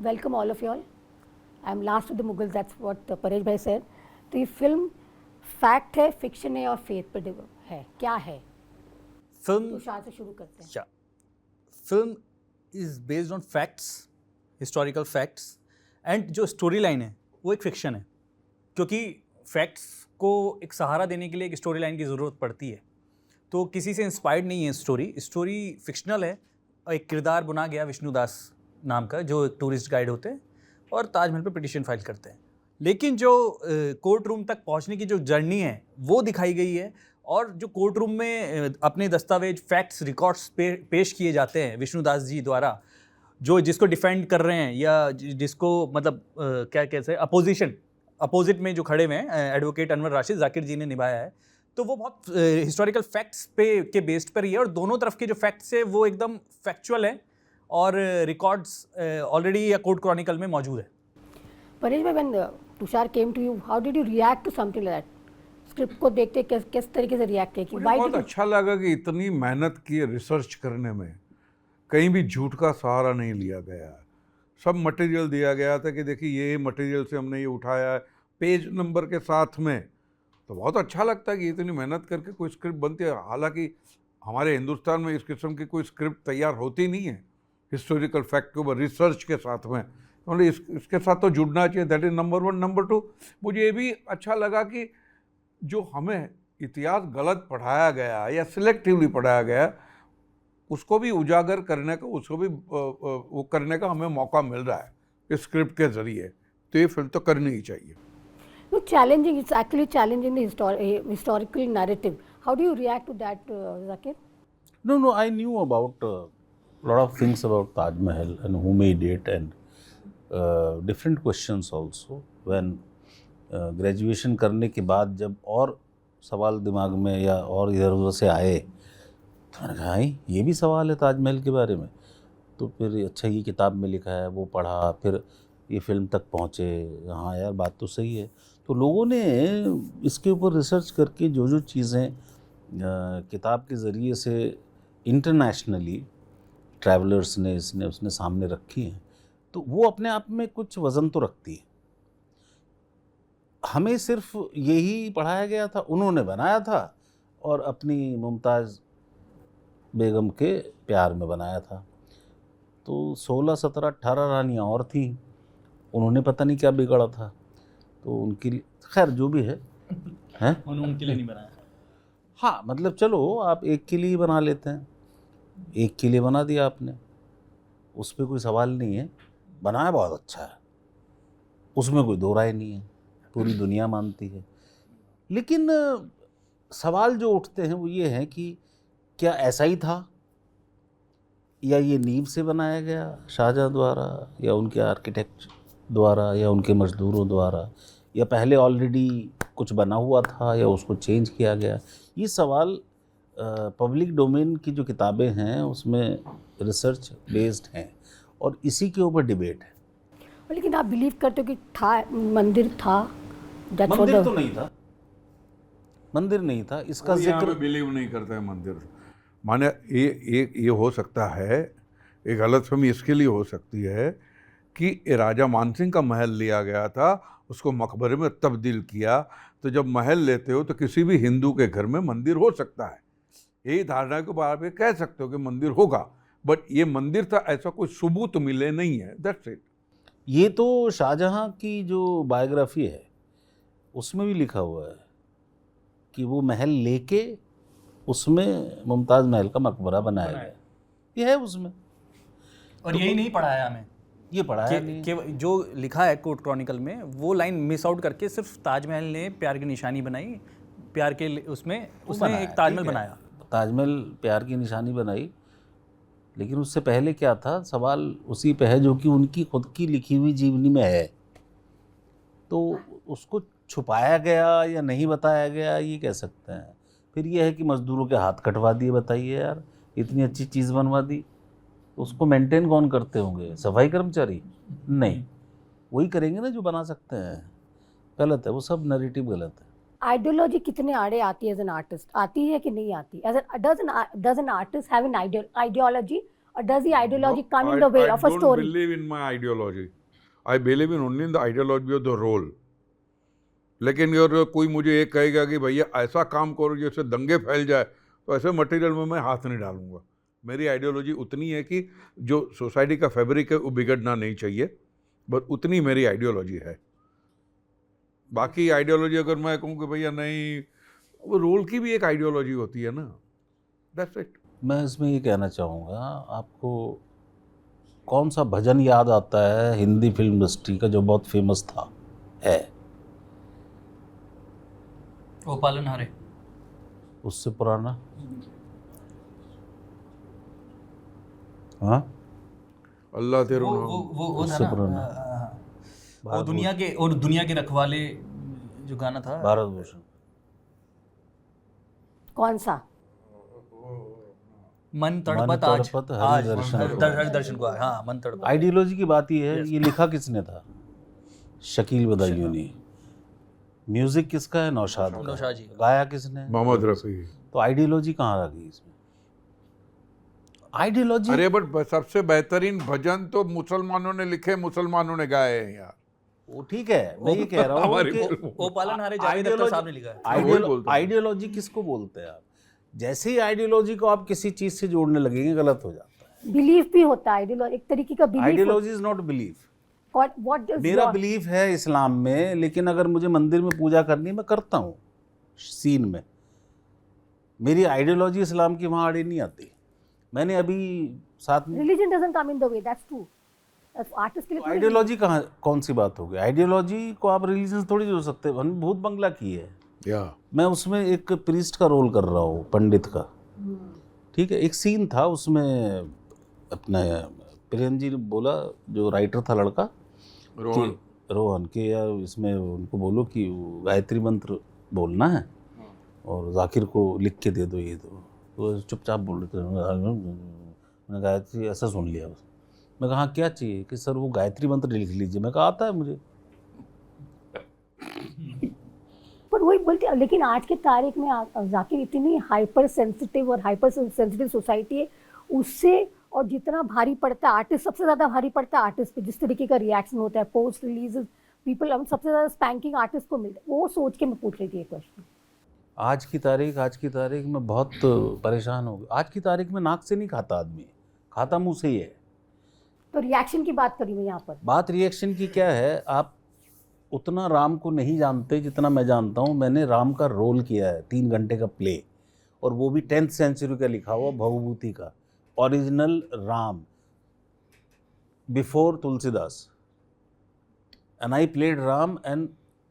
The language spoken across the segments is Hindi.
welcome all of you all. I'm last with the Mughals, that's what Paresh bhai said. तो ये फिल्म फैक्ट है, फिक्शन है और फेथ पे है, क्या है? फिल्म तुषार से शुरू करते हैं. Film is based on facts, historical facts, and जो स्टोरी लाइन है वो एक फिक्शन है, क्योंकि फैक्ट्स को एक सहारा देने के लिए एक स्टोरी लाइन की ज़रूरत पड़ती है. तो किसी से इंस्पायर्ड नहीं है स्टोरी फिक्शनल है. एक किरदार बुना गया विष्णुदास नाम का, जो एक टूरिस्ट गाइड होते हैं और ताजमहल पे पिटिशन फाइल करते हैं. लेकिन जो कोर्ट रूम तक पहुंचने की जो जर्नी है वो दिखाई गई है, और जो कोर्ट रूम में अपने दस्तावेज, फैक्ट्स, रिकॉर्ड्स पेश किए जाते हैं विष्णुदास जी द्वारा, जो जिसको डिफेंड कर रहे हैं या जिसको मतलब क्या कहते हैं अपोजिट में जो खड़े हुए हैं, एडवोकेट अनवर राशिद जाकिर जी ने निभाया है. तो वो बहुत हिस्टोरिकल फैक्ट्स के बेस्ड पर ही है, और दोनों तरफ के जो फैक्ट्स है वो एकदम फैक्चुअल है और रिकॉर्ड्स ऑलरेडी या कोर्ट क्रॉनिकल में मौजूद है. परेश भाई, when Tushar came to you, how did you react to something like that? Script को देखते किस तरीके से रिएक्ट किया कि मुझे why बहुत did you? अच्छा लगा कि इतनी मेहनत की रिसर्च करने में कहीं भी झूठ का सहारा नहीं लिया गया. सब मटेरियल दिया गया था कि देखिए ये मटेरियल से हमने ये उठाया है, पेज नंबर के साथ में. तो बहुत अच्छा लगता है कि इतनी मेहनत करके कोई स्क्रिप्ट बनती है. हालांकि हमारे हिंदुस्तान में इस किस्म की कोई स्क्रिप्ट तैयार होती नहीं है हिस्टोरिकल फैक्ट के ऊपर रिसर्च के साथ में. तो इसके साथ तो जुड़ना चाहिए. That is number 1. नंबर 2, मुझे ये भी अच्छा लगा कि जो हमें इतिहास गलत पढ़ाया गया या सिलेक्टिवली पढ़ाया गया, उसको भी उजागर करने का, उसको भी वो करने का हमें मौका मिल रहा है इस स्क्रिप्ट के ज़रिए. तो ये फिल्म तो करनी ही चाहिए. No, challenging. It's actually challenging the historical narrative. How do you react to that, Zakir? No, I knew about a lot of things about Taj Mahal and who made it, and different questions also. When graduation करने के बाद जब और सवाल दिमाग में या और इधर उधर से आए, तो मैंने कहा ये भी सवाल है ताजमहल के बारे में. तो फिर अच्छा ये किताब में लिखा है, वो पढ़ा, फिर ये फिल्म तक पहुँचे. हाँ यार, बात तो सही है. तो लोगों ने इसके ऊपर रिसर्च करके जो चीज़ें किताब के ज़रिए से इंटरनेशनली ट्रैवलर्स ने उसने सामने रखी हैं, तो वो अपने आप में कुछ वज़न तो रखती है. हमें सिर्फ यही पढ़ाया गया था, उन्होंने बनाया था और अपनी मुमताज़ बेगम के प्यार में बनाया था. तो 16, 17, 18 रानियाँ और थीं, उन्होंने पता नहीं क्या बिगाड़ा था. तो उनकी खैर जो भी है उनके लिए नहीं बनाया. हाँ, मतलब चलो आप एक के लिए बना लेते हैं, एक के लिए बना दिया आपने, उस पर कोई सवाल नहीं है. बनाया बहुत अच्छा है, उसमें कोई दो राय नहीं है, पूरी दुनिया मानती है. लेकिन सवाल जो उठते हैं वो ये हैं कि क्या ऐसा ही था, या ये नींव से बनाया गया शाहजहाँ द्वारा, या उनके आर्किटेक्ट द्वारा, या उनके मजदूरों द्वारा, या पहले ऑलरेडी कुछ बना हुआ था या उसको चेंज किया गया. ये सवाल पब्लिक डोमेन की जो किताबें हैं उसमें रिसर्च बेस्ड हैं, और इसी के ऊपर डिबेट है. लेकिन आप बिलीव करते हो कि मंदिर था? मंदिर तो नहीं था, मंदिर नहीं था, इसका जिक्र बिलीव नहीं करते हैं मंदिर. माने ये हो सकता है, एक गलतफहमी इसके लिए हो सकती है कि राजा मानसिंह का महल लिया गया था, उसको मकबरे में तब्दील किया. तो जब महल लेते हो तो किसी भी हिंदू के घर में मंदिर हो सकता है. यही धारणा के बारे में कह सकते हो कि मंदिर होगा, बट ये मंदिर था ऐसा कोई सबूत मिले नहीं है. That's it. ये तो शाहजहाँ की जो बायोग्राफी है उसमें भी लिखा हुआ है कि वो महल लेके उसमें मुमताज़ महल का मकबरा बनाया गया. ये है उसमें, और यही नहीं पढ़ाया हमें. ये पढ़ाया नहीं. कि जो लिखा है कोर्ट क्रॉनिकल में, वो लाइन मिस आउट करके सिर्फ ताजमहल ने प्यार की निशानी बनाई. प्यार के उसमें उसने एक ताजमहल बनाया. ताजमहल प्यार की निशानी बनाई, लेकिन उससे पहले क्या था, सवाल उसी पे है जो कि उनकी खुद की लिखी हुई जीवनी में है. तो उसको छुपाया गया या नहीं बताया गया ये कह सकते हैं. फिर ये है कि मज़दूरों के हाथ कटवा दिए. बताइए यार, इतनी अच्छी चीज़ बनवा दी, उसको मेंटेन कौन करते होंगे? सफाई कर्मचारी? नहीं, वही करेंगे ना जो बना सकते हैं. गलत है, वो सब नैरेटिव गलत है. आइडियोलॉजी कितने आड़े आती है एज एन आर्टिस्ट? आती है कि नहीं आती? Does an artist have an ideology or does the ideology come in I- the way I of a don't story? believe in my ideology. I believe in only in the ideology of the role. लेकिन अगर कोई मुझे ये कहेगा कि भैया ऐसा काम करो जिससे दंगे फैल जाए, तो ऐसे मटेरियल में मैं हाथ नहीं डालूंगा। मेरी आइडियोलॉजी उतनी है कि जो सोसाइटी का फैब्रिक है वो बिगड़ना नहीं चाहिए, बस उतनी मेरी आइडियोलॉजी है। बाकी आइडियोलॉजी अगर मैं कहूँ कि भैया नहीं, वो रोल की भी एक आइडियोलॉजी होती है ना, दैट्स इट। मैं इसमें ये कहना चाहूँगा, आपको कौन सा भजन याद आता है हिंदी फिल्म इंडस्ट्री का जो बहुत फेमस था? है वो पालनहारे। उससे पुराना? हाँ, अल्लाह तेरो वो नाम। था उससे ना, पुराना। वो दुनिया के रखवाले जो गाना था। भारत भूषण। कौन सा? मन तड़पत आज, तड़पत हरि दर्शन को। हरि दर्शन को। हाँ, मन तड़पत। आइडियोलॉजी की बात ये है, ये लिखा किसने था? शकील बदायूं ने। म्यूजिक किसका है? नौशाद का। नौशाद जी। गाया किसने? मोहम्मद रफ़ी। तो आइडियोलॉजी कहाँ रह गई इसमें? आइडियोलॉजी। अरे बट सबसे बेहतरीन भजन तो मुसलमानों ने लिखे, मुसलमानों ने गाए हैं यार। वो ठीक है, मैं ये कह रहा हूँ हमारी कि वो पालनहारे जावेद अख्तर साहब ने लिखा है। वही बोलते हैं। आइडियोलॉजी किसको बोलते हैं आप? जैसे ही आइडियोलॉजी को आप किसी चीज से जोड़ने लगेंगे, गलत हो जाता है। बिलीफ भी होता है आइडियोलॉजी, एक तरीके का belief. Ideology is not belief. What does मेरा बिलीफ है इस्लाम में, लेकिन अगर मुझे मंदिर में पूजा करनी है, मैं करता हूँ सीन में। मेरी आइडियोलॉजी इस्लाम की वहाँ आड़ी नहीं आती। मैंने अभी साथ में religion doesn't come in the way, that's true. Artist के लिए आइडियोलॉजी कहाँ, कौन सी बात हो गई? आइडियोलॉजी को आप रिलीजन थोड़ी जोड़ सकते हैं। हमने भूत बंगला की है, या मैं उसमें एक प्रीस्ट का रोल कर रहा हूँ, पंडित का। ठीक है, एक सीन था उसमें, अपना प्रेम जी ने बोला, जो राइटर था लड़का, रोहन के यार इसमें उनको बोलो कि वो गायत्री मंत्र बोलना है और जाकिर को लिख के दे दो ये तो चुपचाप बोल रहे थे। मैंने गायत्री ऐसा सुन लिया बस। मैं कहा क्या चाहिए? कि सर वो गायत्री मंत्र लिख लीजिए। मैं कहा आता है मुझे। पर वही बोलते, लेकिन आज के तारीख में जाकिर इतनी हाइपर सेंसिटिव और हाइपर सेंसिटिव सोसाइटी है, उससे और जितना भारी पड़ता है आर्टिस्ट, सबसे ज़्यादा भारी पड़ता है आर्टिस्ट पे, जिस तरीके का रिएक्शन होता है पोस्ट रिलीज पीपल, हम सबसे ज़्यादा स्पैंकिंग आर्टिस्ट को मिलता है। वो सोच के मैं पूछ रही थी ये क्वेश्चन। आज की तारीख में बहुत परेशान हो गया। आज की तारीख में नाक से नहीं खाता आदमी, खाता मुंह से ही है। तो रिएक्शन की बात करी मैं यहाँ पर। बात रिएक्शन की क्या है? आप उतना राम को नहीं जानते जितना मैं जानता हूँ। मैंने राम का रोल किया है, 3 घंटे का प्ले, और वो भी 10th सेंचुरी का लिखा हुआ, भवभूति का original Ram, before Tulsidas. And I played Ram. And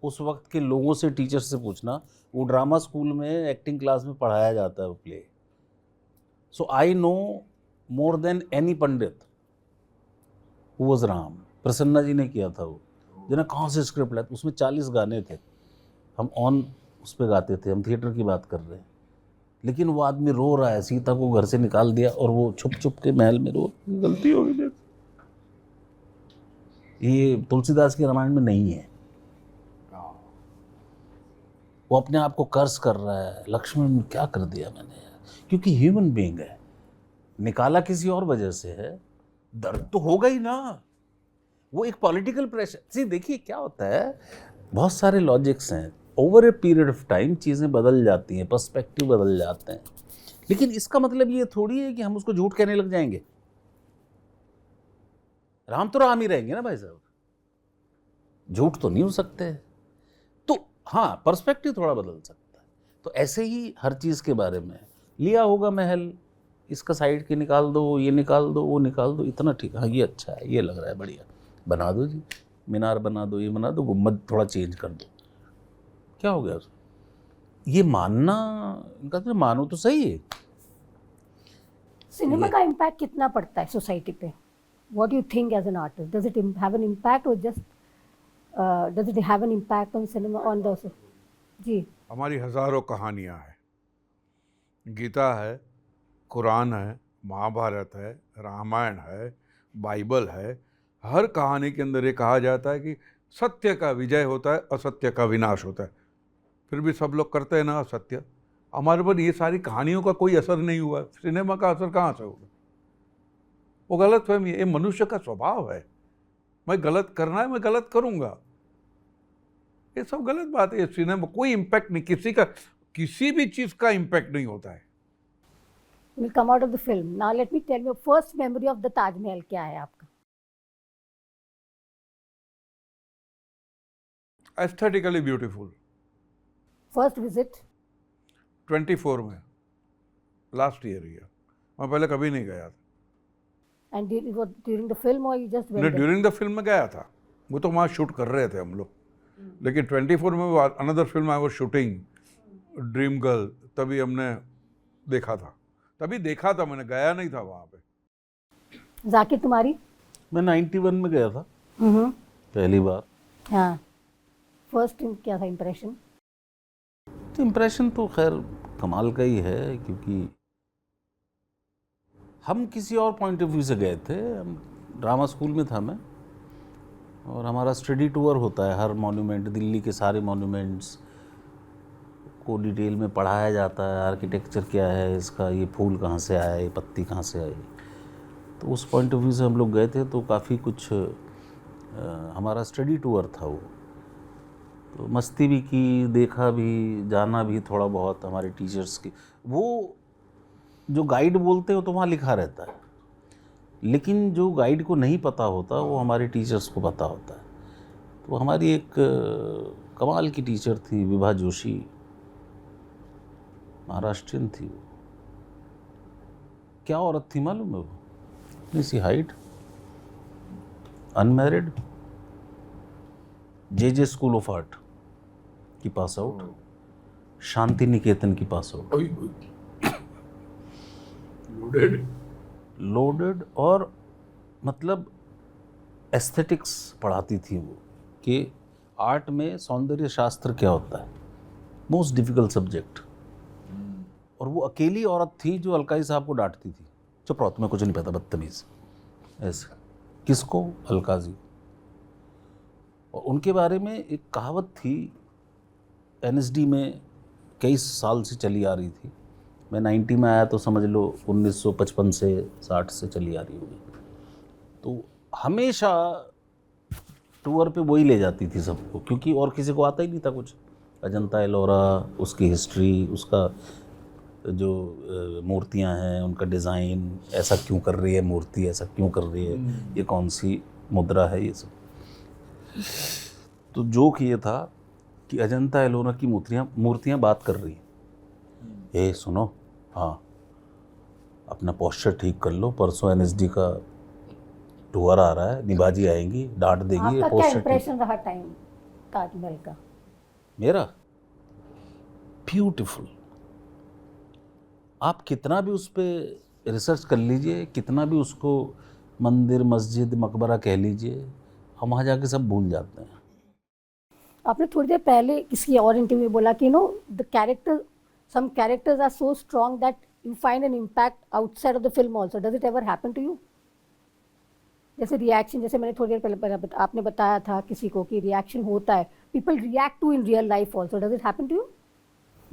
उस वक्त के लोगों से, टीचर्स से पूछना, वो ड्रामा स्कूल में एक्टिंग क्लास में पढ़ाया जाता है वो play. So I know more than any pandit who was Ram. Prasanna ji ने किया था वो, जिन्हें कहाँ से स्क्रिप्ट लाया। उसमें 40 गाने थे, हम ऑन उस पर गाते थे। हम थिएटर की बात कर रहे हैं, लेकिन वो आदमी रो रहा है, सीता को घर से निकाल दिया और वो छुप छुप के महल में रो, गलती हो गई। ये तुलसीदास के रामायण में नहीं है। वो अपने आप को कर्स कर रहा है, लक्ष्मण ने क्या कर दिया मैंने यार, क्योंकि ह्यूमन बीइंग है। निकाला किसी और वजह से है, दर्द तो होगा ही ना। वो एक पॉलिटिकल प्रेशर। सी देखिए क्या होता है, बहुत सारे लॉजिक्स हैं, over a period of time चीज़ें बदल जाती हैं, पर्सपेक्टिव बदल जाते हैं। लेकिन इसका मतलब ये थोड़ी है कि हम उसको झूठ कहने लग जाएंगे। राम तो राम ही रहेंगे ना भाई साहब, झूठ तो नहीं हो सकते। तो हाँ, पर्सपेक्टिव थोड़ा बदल सकता है। तो ऐसे ही हर चीज़ के बारे में लिया होगा महल, इसका साइड के निकाल दो, ये निकाल दो, वो निकाल दो, इतना ठीक, हाँ ये अच्छा है, ये लग रहा है बढ़िया, बना दो जी, मीनार बना दो, ये बना दो, गुम्बद थोड़ा चेंज कर दो, क्या हो गया? ये मानना, इनका तो मानो तो सही है। सिनेमा का इम्पैक्ट कितना पड़ता है सोसाइटी पे? What do you think as an artist? Does it have an impact और just does it have an impact on cinema, on the जी? हमारी हज़ारों कहानियाँ हैं, गीता है, कुरान है, महाभारत है, रामायण है, बाइबल है। हर कहानी के अंदर ये कहा जाता है कि सत्य का विजय होता है, असत्य का विनाश होता है। फिर भी सब लोग करते हैं ना असत्य। हमारे पर ये सारी कहानियों का कोई असर नहीं हुआ, सिनेमा का असर कहाँ से होगा? वो गलत फहमी है, ये मनुष्य का स्वभाव है। मैं गलत करना है, मैं गलत करूंगा, ये सब गलत बात है। ये सिनेमा कोई इम्पैक्ट नहीं, किसी भी चीज का इम्पैक्ट नहीं होता है। We'll come out of the film. Now let me tell you, first memory of the Taj Mahal क्या है आपका? Aesthetically beautiful. First visit? 24 में, लास्ट ईयर ही है। मैं पहले कभी नहीं गया था। And it was during the film or you just went नहीं, there? ड्यूरिंग द फिल्म में गया था, वो तो वहाँ शूट कर रहे थे हम लोग। लेकिन 24 में another film I was shooting, dream girl, तभी हमने देखा था, मैंने गया नहीं था वहाँ पे। जाकिर तुम्हारी? मैं 91 में गया था पहली बार। हाँ, फर्स्ट क्या था इम्प्रेशन? इम्प्रेशन तो खैर कमाल का ही है, क्योंकि हम किसी और पॉइंट ऑफ व्यू से गए थे। हम ड्रामा स्कूल में था मैं, और हमारा स्टडी टूर होता है हर मॉन्यूमेंट, दिल्ली के सारे मॉन्यूमेंट्स को डिटेल में पढ़ाया जाता है। आर्किटेक्चर क्या है इसका, ये फूल कहाँ से आया, ये पत्ती कहाँ से आई। तो उस पॉइंट ऑफ व्यू से हम लोग गए थे, तो काफ़ी कुछ हमारा स्टडी टूर था वो। तो मस्ती भी की, देखा भी, जाना भी थोड़ा बहुत हमारे टीचर्स की। वो जो गाइड बोलते हो तो वहाँ लिखा रहता है, लेकिन जो गाइड को नहीं पता होता वो हमारे टीचर्स को पता होता है। तो हमारी एक कमाल की टीचर थी, विभा जोशी, महाराष्ट्रियन थी वो। क्या औरत थी मालूम है वो? इतनी सी height, unmarried, J school of art की पास आउट, शांति निकेतन की पास आउट, लोडेड। और मतलब एस्थेटिक्स पढ़ाती थी वो, कि आर्ट में सौंदर्य शास्त्र क्या होता है, मोस्ट डिफिकल्ट सब्जेक्ट। और वो अकेली औरत थी जो अलकाई साहब को डांटती थी, चुप रहो तुम्हें कुछ नहीं पता, बदतमीज। ऐसे किसको? अलका जी। और उनके बारे में एक कहावत थी, एनएसडी में कई साल से चली आ रही थी। मैं 90 में आया तो समझ लो 1955 से 60 से चली आ रही होगी। तो हमेशा टूर पे वही ले जाती थी सबको, क्योंकि और किसी को आता ही नहीं था कुछ। अजंता एलोरा, उसकी हिस्ट्री, उसका जो मूर्तियां हैं उनका डिज़ाइन, ऐसा क्यों कर रही है मूर्ति, ऐसा क्यों कर रही है, ये कौन सी मुद्रा है, ये सब। तो जोक ये था कि अजंता एलोरा की मूर्तियां बात कर रही हैं। ए सुनो, हाँ अपना पोस्चर ठीक कर लो, परसों एनएसडी का टूर आ रहा है, निभाजी आएंगी, डांट देगी। आपका क्या पोस्टर इम्प्रेशन रहा टाइम ताजमहल का? मेरा ब्यूटीफुल। आप कितना भी उस पर रिसर्च कर लीजिए, कितना भी उसको मंदिर, मस्जिद, मकबरा कह लीजिए, हम वहाँ जाके सब भूल जाते हैं। आपने थोड़ी देर पहले किसी और इंटरव्यू में बोला कि the character, some characters are so strong that you find an impact outside of the film also. Does it ever happen to you? जैसे रिएक्शन, जैसे मैंने थोड़ी देर पहले आपने बताया था किसी को कि रिएक्शन होता है, people react to in real life also. Does it happen to you?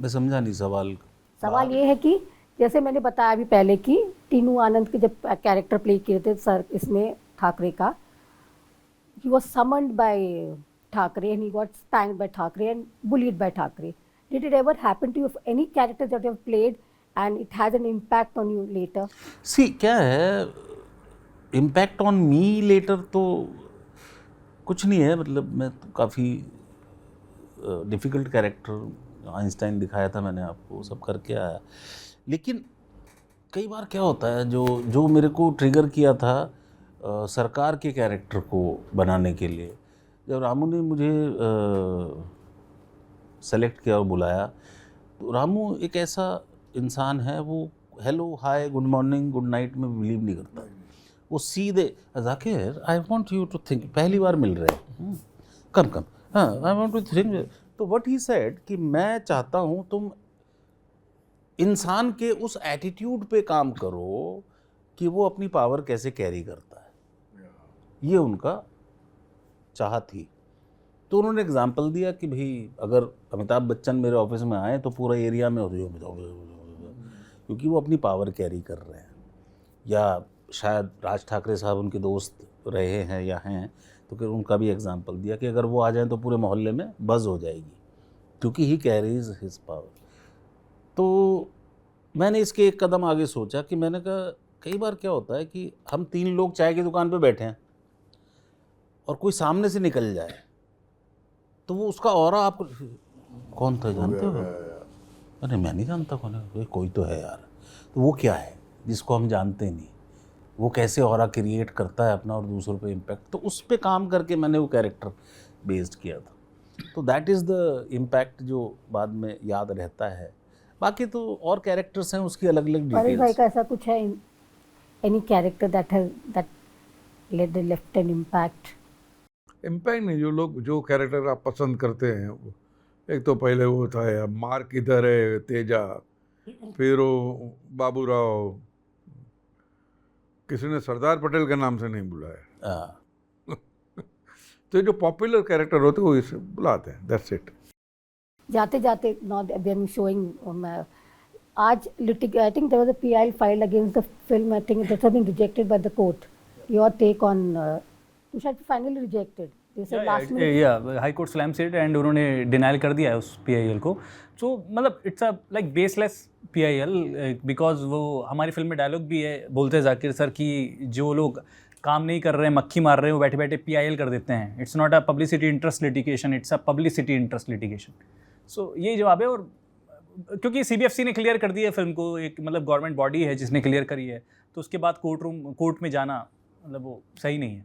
मैं समझा नहीं सवाल। सवाल ये है कि जैसे मैंने बताया अभी पहले कि टीनू आनंद के जब कैरेक्टर प्ले किए थे सर इसमें ठाकरे का, he was summoned by Thackeray and he got spanked by Thackeray and bullied by Thackeray. Did it ever happen to you, any character that you have played and it has an impact on you later? सी क्या है, इम्पैक्ट ऑन मी लेटर तो कुछ नहीं है। मतलब मैं तो काफ़ी डिफ़िकल्ट कैरेक्टर आइंस्टाइन दिखाया था मैंने आपको, वो सब करके आया। लेकिन कई बार क्या होता है, जो मेरे को ट्रिगर किया था सरकार के कैरेक्टर को बनाने के लिए, जब रामू ने मुझे सेलेक्ट किया और बुलाया, तो रामू एक ऐसा इंसान है, वो hello hi good morning good night में बिलीव नहीं करता। वो सीधे जाकिर I want you to think, पहली बार मिल रहे हैं, कम हाँ आई वांट टू थिंक। तो व्हाट ही सेड कि मैं चाहता हूँ तुम इंसान के उस एटीट्यूड पे काम करो कि वो अपनी पावर कैसे कैरी करता है, ये उनका चाहत थी। तो उन्होंने एग्जाम्पल दिया कि भाई अगर अमिताभ बच्चन मेरे ऑफिस में आए तो पूरा एरिया में हो, क्योंकि वो अपनी पावर कैरी कर रहे हैं। या शायद राज ठाकरे साहब उनके दोस्त रहे हैं या हैं, तो फिर उनका भी एग्जांपल दिया कि अगर वो आ जाएं तो पूरे मोहल्ले में बज़ हो जाएगी, क्योंकि ही कैरीज हिज पावर। तो मैंने इसके एक कदम आगे सोचा कि मैंने कहा कई बार क्या होता है कि हम 3 लोग चाय की दुकान पे बैठे हैं और कोई सामने से निकल जाए तो वो उसका ऑरा आपको, कौन था जानते हो? अरे मैं नहीं जानता कौन है, भाई कोई तो है यार। तो वो क्या है जिसको हम जानते नहीं, वो कैसे ऑरा क्रिएट करता है अपना और दूसरों पे इम्पैक्ट, तो उस पे काम करके मैंने वो कैरेक्टर बेस्ड किया था। तो दैट इज़ द इम्पैक्ट जो बाद में याद रहता है। बाकी तो और कैरेक्टर्स हैं, उसकी अलग अलग परेश भाई डिटेल्स। का ऐसा कुछ है, any character that left an impact? Impact नहीं, जो लोग जो कैरेक्टर आप पसंद करते हैं एक तो पहले वो था यार मार किधर है तेजा, फिर वो बाबूराव, किसी ने सरदार पटेल के नाम से नहीं बुलाया। हाँ, तो ये जो पॉपुलर कैरेक्टर होते हैं वो इसे बुलाते हैं, दैट्स इट। जाते जाते नॉट देन शोइंग आज I think there was a PIL filed against the film. I think that has been rejected by the court. Your take on Tushar finally rejected. They said last minute. या high court slam set and उन्होंने डिनाइल कर दिया है उस PIL को। सो मतलब it's a like baseless PIL, because वो हमारी फिल्म में डायलॉग भी है, बोलते हैं जाकिर सर कि जो लोग काम नहीं कर रहे हैं, मक्खी मार रहे हैं, वो बैठे बैठे PIL कर देते हैं। It's not a publicity interest litigation, it's a publicity interest litigation. So यही जवाब है। और क्योंकि CBFC ने क्लियर कर दी है फिल्म को, एक मतलब गवर्नमेंट बॉडी है जिसने क्लियर करी है, तो उसके बाद कोर्ट में जाना मतलब वो सही नहीं है।